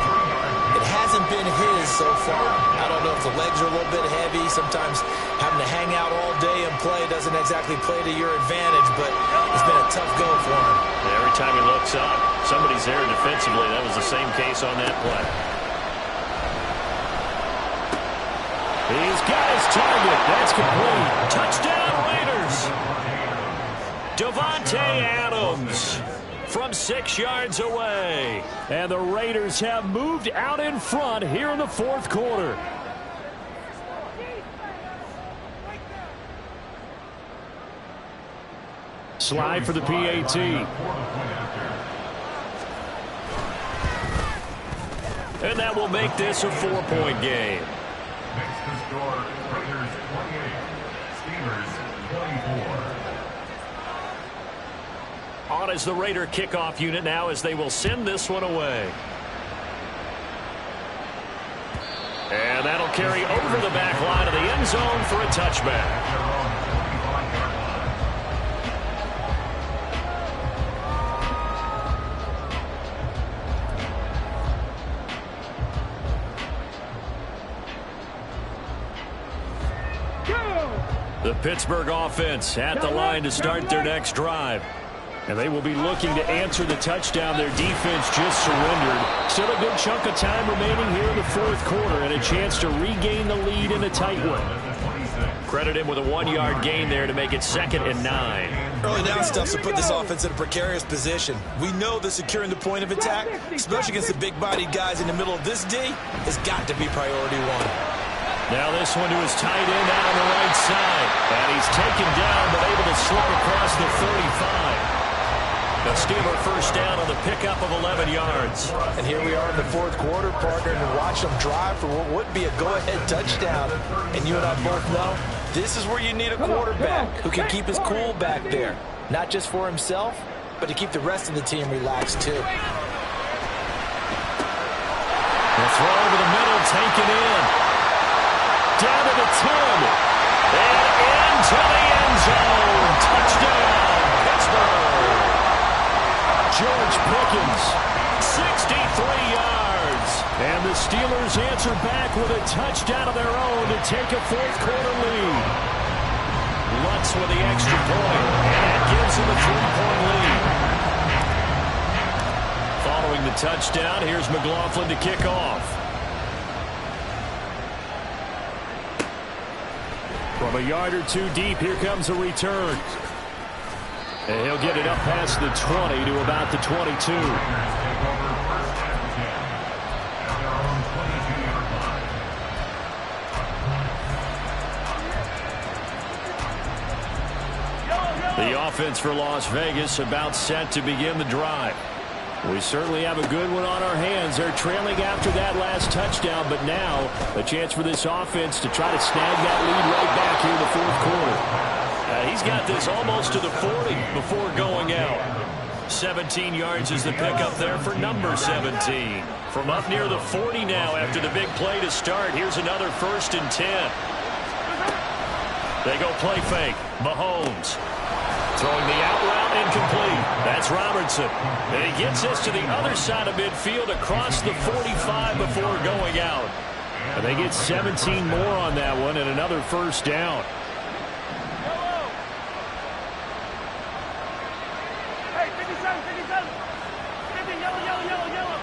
It hasn't been his so far. I don't know if the legs are a little bit heavy. Sometimes having to hang out all day and play doesn't exactly play to your advantage, but it's been a tough go for him. Every time he looks up, somebody's there defensively. That was the same case on that play. He's got his target. That's complete. Touchdown, Raiders. Davante Adams from 6 yards away. And the Raiders have moved out in front here in the fourth quarter. Slide for the PAT. And that will make this a 4-point game. Makes the score Raiders 28, Steelers 24. On as the Raider kickoff unit now as they will send this one away. And that'll carry over the back line of the end zone for a touchback. The Pittsburgh offense at the line to start their next drive. And they will be looking to answer the touchdown their defense just surrendered. Still a good chunk of time remaining here in the fourth quarter and a chance to regain the lead in a tight one. Credit him with a 1-yard gain there to make it 2nd and 9. Early down stuff to put this offense in a precarious position. We know that securing the point of attack, especially against the big-bodied guys in the middle of this D, has got to be priority 1. Now this one to his tight end out on the right side. And he's taken down but able to slip across the 35. The Steeler first down on the pickup of 11 yards. And here we are in the fourth quarter, partner, and watch them drive for what would be a go-ahead touchdown. And you and I both know this is where you need a quarterback who can keep his cool back there. Not just for himself, but to keep the rest of the team relaxed too. The throw over the middle, taken in. Down to the 10. And into the end zone. Touchdown, Pittsburgh. George Pickens, 63 yards. And the Steelers answer back with a touchdown of their own to take a fourth quarter lead. Lutz with the extra point. And that gives him a 3-point lead. Following the touchdown, here's McLaughlin to kick off. From a yard or two deep, here comes a return. And he'll get it up past the 20 to about the 22. The offense for Las Vegas about set to begin the drive. We certainly have a good one on our hands. They're trailing after that last touchdown, but now a chance for this offense to try to snag that lead right back here in the fourth quarter. He's got this almost to the 40 before going out. 17 yards is the pickup there for number 17. From up near the 40 now after the big play to start. Here's another 1st and 10. They go play fake. Mahomes throwing the out route incomplete. That's Robertson. And he gets this to the other side of midfield across the 45 before going out. And they get 17 more on that one and another first down. Hey, 57, 57. 50, yellow, yellow, yellow, yellow.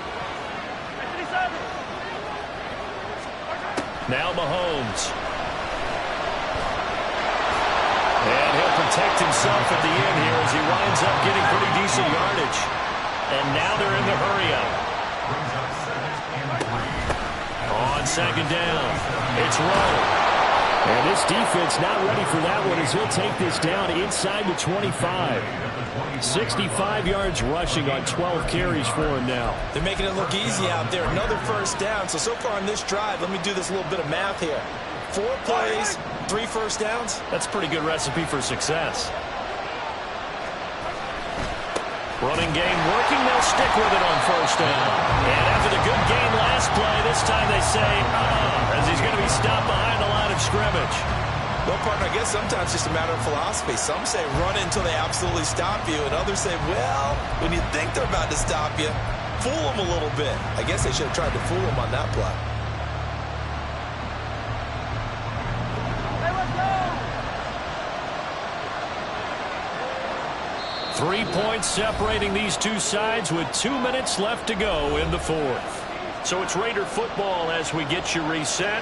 Hey, 57. Now Mahomes. And he'll protect himself at the end here as he winds up getting pretty decent yardage. And now they're in the hurry-up. On second down, it's Rowe. And this defense not ready for that one as he'll take this down inside the 25. 65 yards rushing on 12 carries for him now. They're making it look easy out there. Another first down. So far on this drive, let me do this little bit of math here. 4 plays, 3 first downs. That's a pretty good recipe for success. Running game working. They'll stick with it on first down. And after the good gain last play, this time they say, as he's going to be stopped behind the line of scrimmage. Well, partner, I guess sometimes it's just a matter of philosophy. Some say run until they absolutely stop you, and others say, well, when you think they're about to stop you, fool them a little bit. I guess they should have tried to fool them on that play. Hey, let's go. 3 points separating these two sides with 2 minutes left to go in the fourth. So it's Raider football as we get you reset.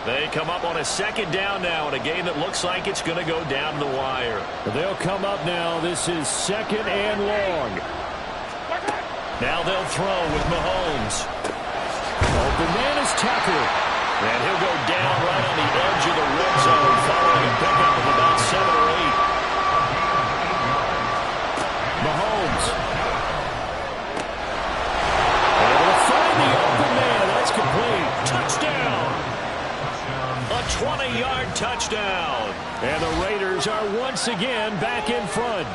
They come up on a second down now in a game that looks like it's going to go down the wire. They'll come up now. This is second and long. Now they'll throw with Mahomes. Open man is Tucker. And he'll go down right on the edge of the red zone following a pickup of about 7 or 8. Mahomes. Able to find the open man. That's complete. Touchdown. A 20-yard touchdown. And the Raiders are once again back in front.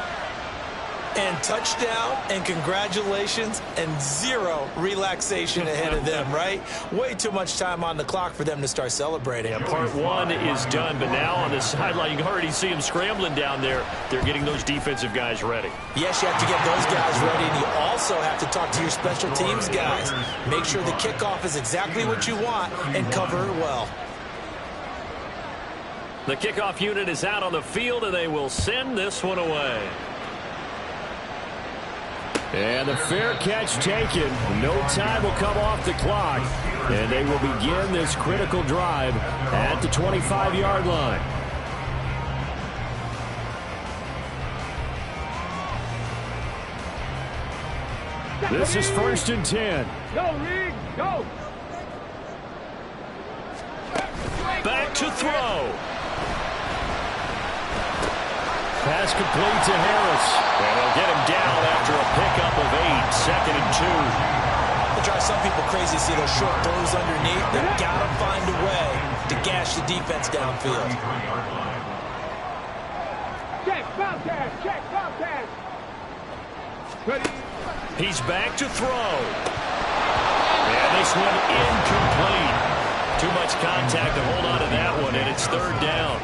And touchdown, and congratulations, and 0 relaxation ahead of them, right? Way too much time on the clock for them to start celebrating. Yeah, part one is done, but now on the sideline, you can already see them scrambling down there. They're getting those defensive guys ready. Yes, you have to get those guys ready, and you also have to talk to your special teams guys. Make sure the kickoff is exactly what you want and cover it well. The kickoff unit is out on the field, and they will send this one away. And the fair catch taken. No time will come off the clock. And they will begin this critical drive at the 25-yard line. This is first and 10. Go, Reed, go. Back to throw. Pass complete to Harris. And they'll get him down after a pickup of 8. Second and 2. It drives some people crazy to see those short throws underneath. They've got to find a way to gash the defense downfield. Check, Bobcat, check, Bobcat. Ready. He's back to throw. And this one incomplete. Too much contact to hold on to that one, and it's third down.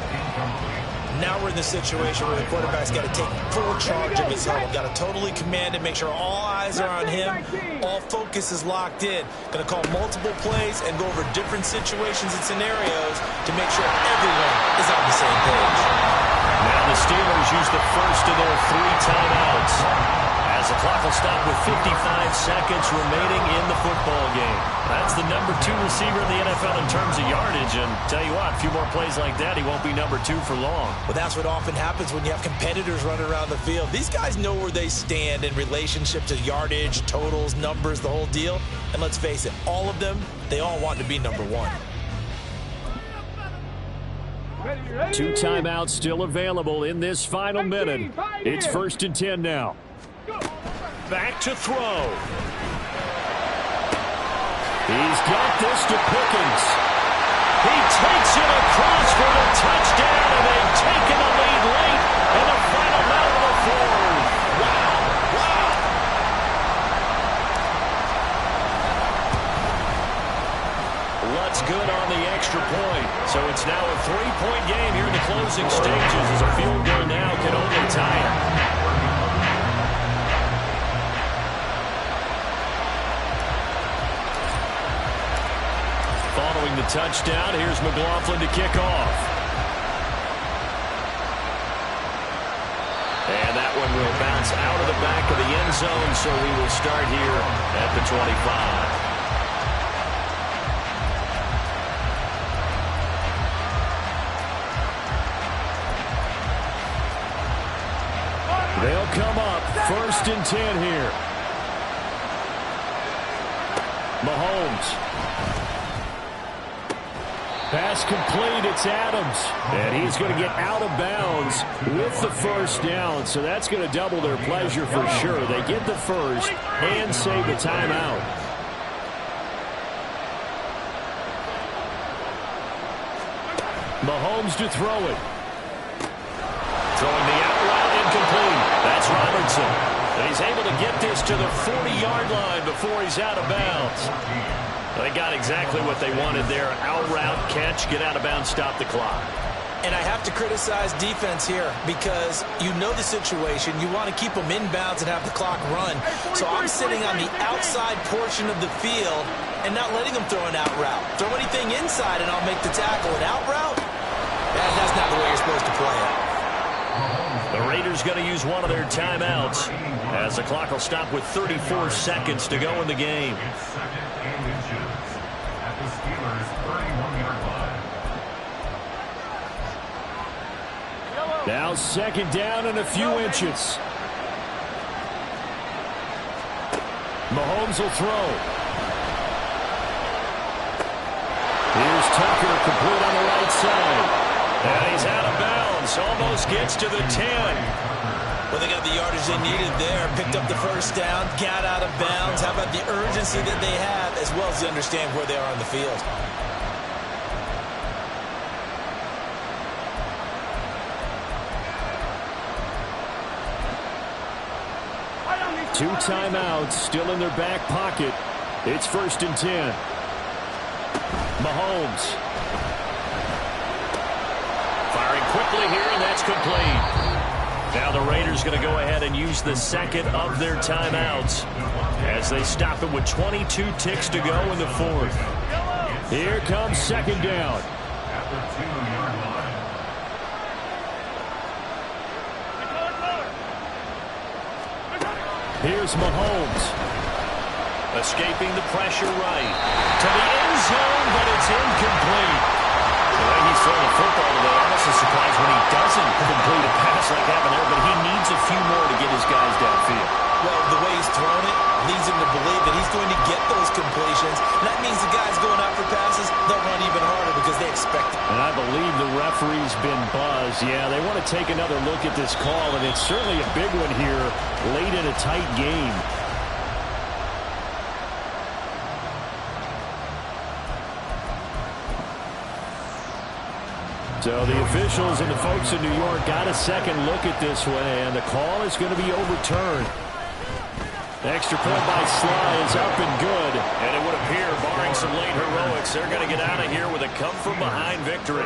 Now we're in the situation where the quarterback's got to take full charge of his huddle. Got to totally command it, make sure all eyes are on him. All focus is locked in. Going to call multiple plays and go over different situations and scenarios to make sure everyone is on the same page. Now the Steelers use the first of their 3 timeouts. As the clock will stop with 55 seconds remaining in the football game. That's the number 2 receiver in the NFL in terms of yardage. And tell you what, a few more plays like that, he won't be number 2 for long. Well, that's what often happens when you have competitors running around the field. These guys know where they stand in relationship to yardage, totals, numbers, the whole deal. And let's face it, all of them, they all want to be number 1. 2 timeouts still available in this final minute. It's first and 10 now. Back to throw. He's got this to Pickens. He takes it across for the touchdown, and they've taken the lead late in the final minute of the fourth. Wow. What's good on the extra point? So it's now a 3-point game here in the closing stages as a field goal now can only tie it. Following the touchdown, here's McLaughlin to kick off. And that one will bounce out of the back of the end zone, so we will start here at the 25. They'll come up 1st and 10 here. Mahomes. Pass complete, it's Adams. And he's going to get out of bounds with the first down. So that's going to double their pleasure for sure. They get the first and save the timeout. Mahomes to throw it. Throwing the out route incomplete. That's Robertson. And he's able to get this to the 40-yard line before he's out of bounds. They got exactly what they wanted there. Out route, catch, get out of bounds, stop the clock. And I have to criticize defense here because you know the situation. You want to keep them in bounds and have the clock run. So I'm sitting on the outside portion of the field and not letting them throw an out route. Throw anything inside and I'll make the tackle. An out route? That's not the way you're supposed to play it. The Raiders going to use one of their timeouts as the clock will stop with 34 seconds to go in the game. It's 2nd and inches at the Steelers' 31-yard line. Now 2nd down and a few inches. Mahomes will throw. Here's Tucker, complete on the right side. And he's out of bounds. Almost gets to the 10. Well, they got the yardage they needed there. Picked up the first down, got out of bounds. How about the urgency that they have, as well as they understand where they are on the field. Two timeouts still in their back pocket. It's 1st and 10. Mahomes. Firing quickly here, and that's complete. Now the Raiders going to go ahead and use the 2nd of their timeouts as they stop it with 22 ticks to go in the 4th. Here comes 2nd down. At the 2-yard line. Here's Mahomes. Escaping the pressure right. To the end zone, but it's incomplete. The way he's throwing the football today, I'm also surprised when he doesn't complete a pass like happened there, but he needs a few more to get his guys downfield. Well, the way he's thrown it leads him to believe that he's going to get those completions. That means the guys going out for passes, they'll run even harder because they expect it. And I believe the referee's been buzzed. Yeah, they want to take another look at this call, and it's certainly a big one here late in a tight game. So the officials and the folks in New York got a second look at this one, and the call is going to be overturned. Extra point by Sly is up and good. And it would appear, barring some late heroics, they're going to get out of here with a come-from-behind victory.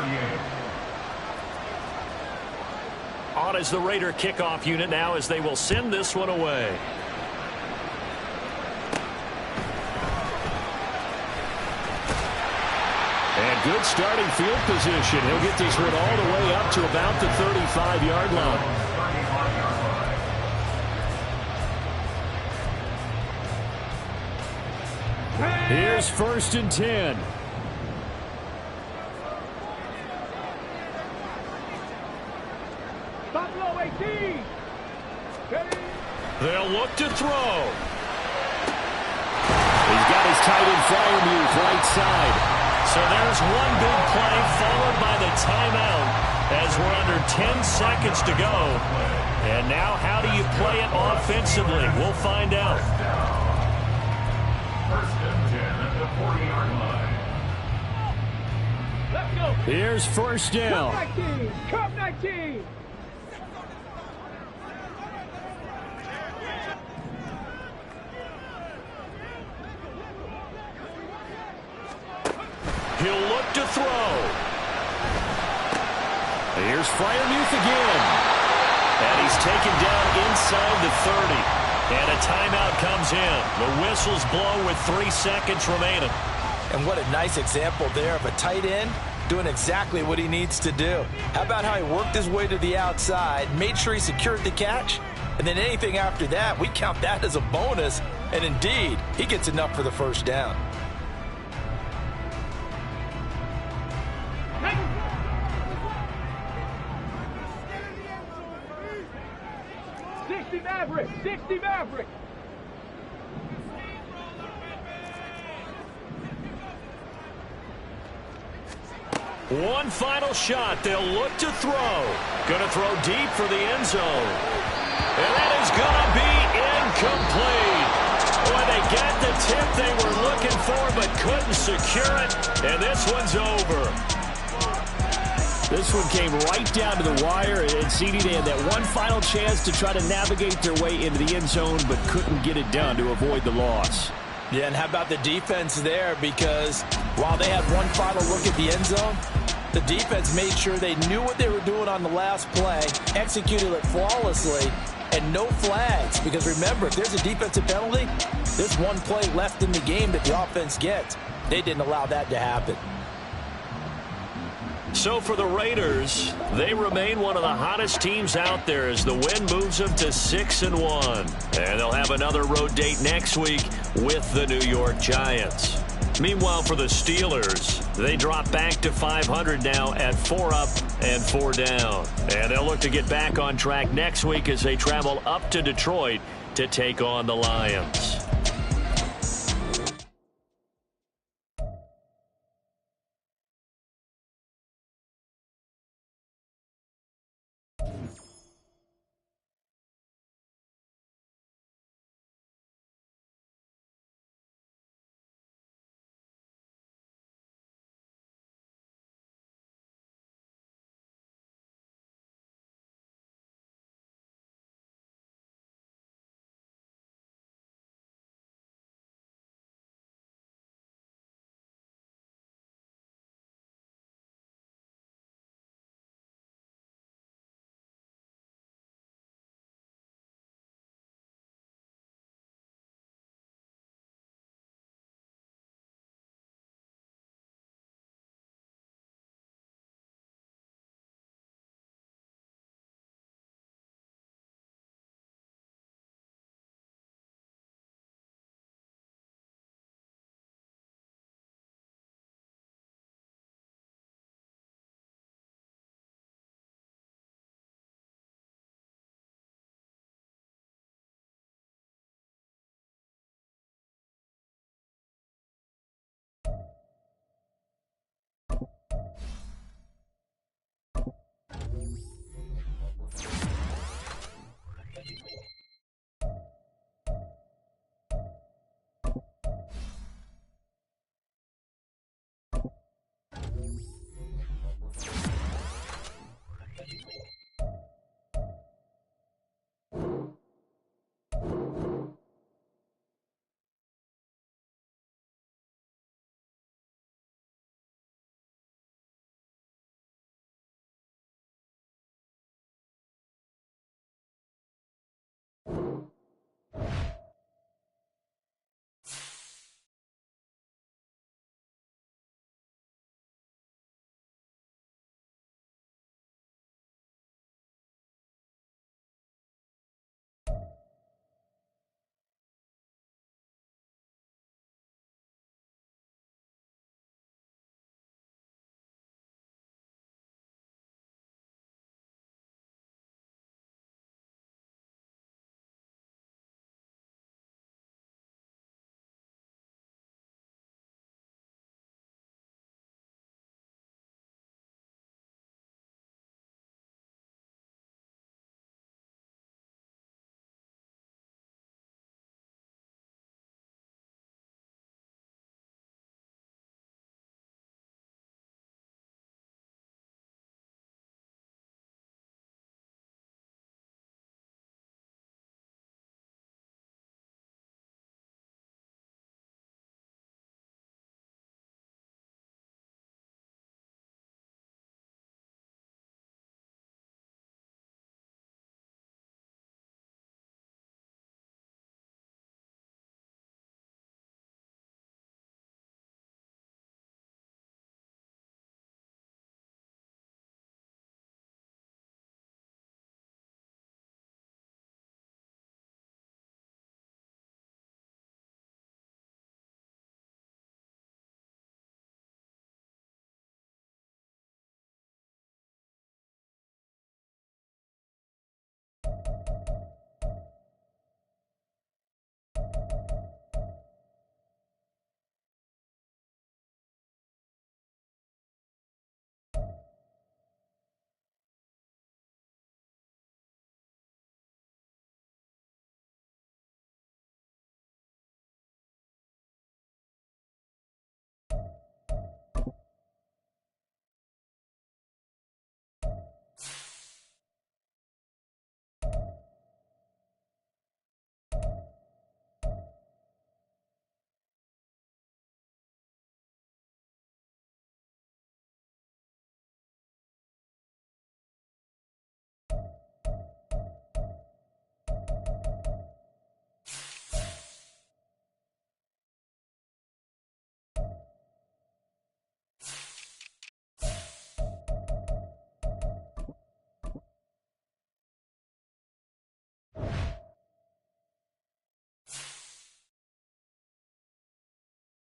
On is the Raider kickoff unit now as they will send this one away. And good starting field position. He'll get this one all the way up to about the 35-yard line. Here's 1st and 10. Buffalo 18. They'll look to throw. He's got his tight end Fryermuth right side. So there's one big play followed by the timeout as we're under 10 seconds to go. And now how do you play it offensively? We'll find out. 1st and 10 at the 40-yard line. Let's go. Here's 1st down. Cup 19. Cup 19. He'll look to throw. Here's Freiermuth again. And he's taken down inside the 30. And a timeout comes in. The whistles blow with 3 seconds remaining. And what a nice example there of a tight end doing exactly what he needs to do. How about how he worked his way to the outside, made sure he secured the catch, and then anything after that, we count that as a bonus. And indeed, he gets enough for the first down. Maverick! 60 Maverick! One final shot. They'll look to throw. Going to throw deep for the end zone. And that is going to be incomplete. Boy, they got the tip they were looking for but couldn't secure it. And this one's over. This one came right down to the wire, and CD, they had that one final chance to try to navigate their way into the end zone, but couldn't get it done to avoid the loss. Yeah, and how about the defense there? Because while they had one final look at the end zone, the defense made sure they knew what they were doing on the last play, executed it flawlessly, and no flags. Because remember, if there's a defensive penalty, there's one play left in the game that the offense gets. They didn't allow that to happen. So for the Raiders, they remain one of the hottest teams out there as the win moves them to 6-1. And they'll have another road date next week with the New York Giants. Meanwhile, for the Steelers, they drop back to 500 now at 4 up and 4 down. And they'll look to get back on track next week as they travel up to Detroit to take on the Lions.